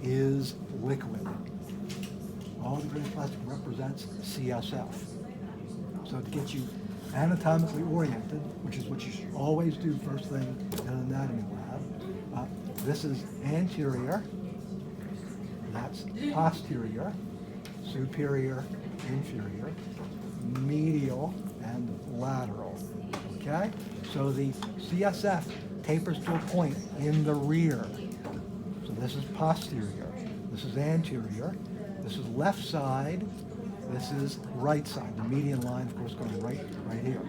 is liquid. All the gray plastic represents CSF. So to get you anatomically oriented, which is what you should always do first thing in an anatomy lab, this is anterior, that's posterior, superior, inferior, medial, and lateral. Okay? So the CSF tapers to a point in the rear. So this is posterior, this is anterior, this is left side, this is right side. The median line, of course, goes right here.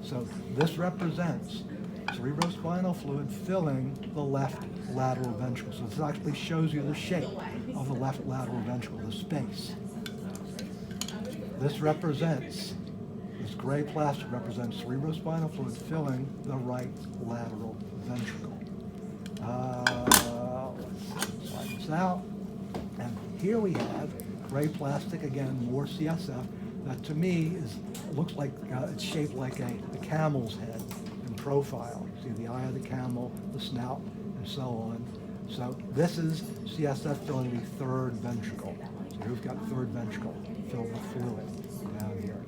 So this represents cerebrospinal fluid filling the left lateral ventricle. So this actually shows you the shape of the left lateral ventricle, the space. This gray plastic represents cerebrospinal fluid filling the right lateral ventricle. Let's slide this out. And here we have gray plastic, again, more CSF, that to me looks like it's shaped like a camel's head in profile. See the eye of the camel, the snout, and so on. So this is CSF filling the third ventricle. So here we've got third ventricle filled with fluid down here.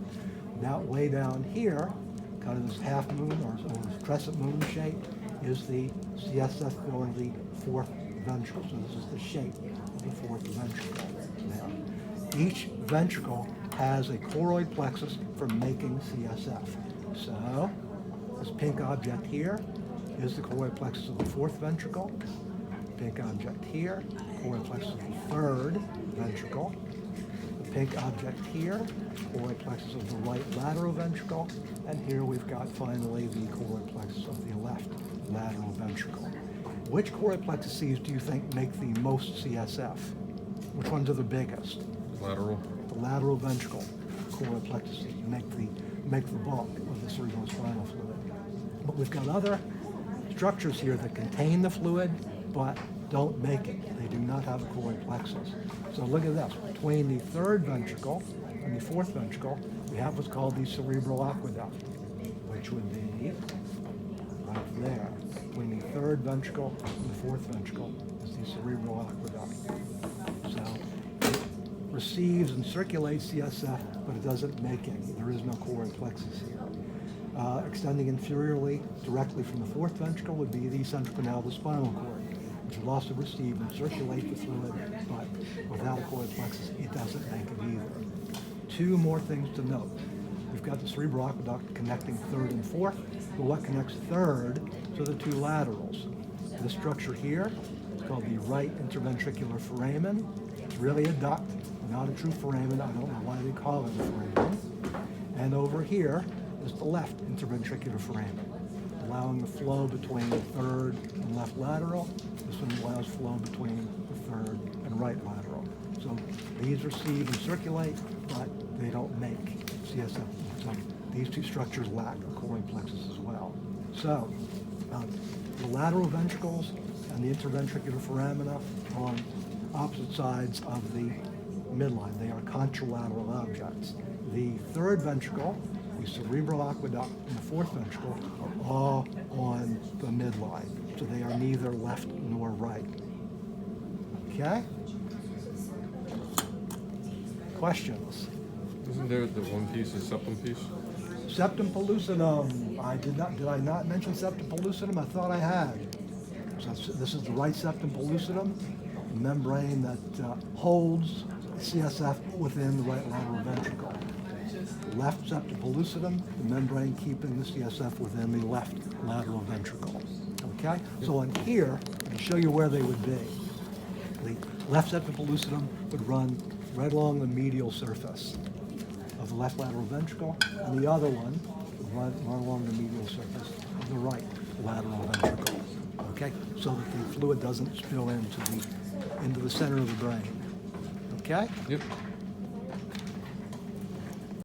Now way down here, kind of this half moon or this crescent moon shape, is the CSF filling the fourth ventricle. So this is the shape of the fourth ventricle. Now, each ventricle has a choroid plexus for making CSF. So this pink object here is the choroid plexus of the fourth ventricle. Pink object here, choroid plexus of the third ventricle. The pink object here, choroid plexus of the right lateral ventricle. And here we've got finally the choroid plexus of the left lateral ventricle. Which choroid plexuses do you think make the most CSF? Which ones are the biggest? Lateral. The lateral ventricle choroid plexuses make the bulk of the cerebrospinal fluid. But we've got other structures here that contain the fluid but don't make it. They do not have a choroid plexus. So look at this. Between the third ventricle and the fourth ventricle, we have what's called the cerebral aqueduct, which would be right there. Between the third ventricle and the fourth ventricle is the cerebral aqueduct. So it receives and circulates CSF, but it doesn't make any. There is no choroid plexus here. Extending inferiorly directly from the fourth ventricle would be the central canal of the spinal cord, which will also receive and circulate the fluid, but without a choroid plexus, it doesn't make it either. Two more things to note. We've got the cerebral aqueduct connecting third and fourth, but what connects third to the two laterals? This structure here is called the right interventricular foramen. It's really a duct, not a true foramen. I don't know why they call it a foramen. And over here is the left interventricular foramen, allowing the flow between the third and left lateral. This one allows flow between the third and right lateral. So these receive and circulate, but they don't make CSF. So these two structures lack a choroid plexus as well. So the lateral ventricles and the interventricular foramina are on opposite sides of the midline. They are contralateral objects. The third ventricle, the cerebral aqueduct, and the fourth ventricle are all on the midline. So they are neither left nor right. Okay? Questions? Isn't there the one piece, the septum piece? Septum pellucidum. Did I not mention septum pellucidum? I thought I had. So this is the right septum pellucidum, the membrane that holds CSF within the right lateral ventricle. Left septum pellucidum, the membrane keeping the CSF within the left lateral ventricle. Okay? So on here, I can show you where they would be. The left septum pellucidum would run right along the medial surface of the left lateral ventricle, and the other one would run along the medial surface of the right lateral ventricle. Okay? So that the fluid doesn't spill into the center of the brain. Okay? Yep.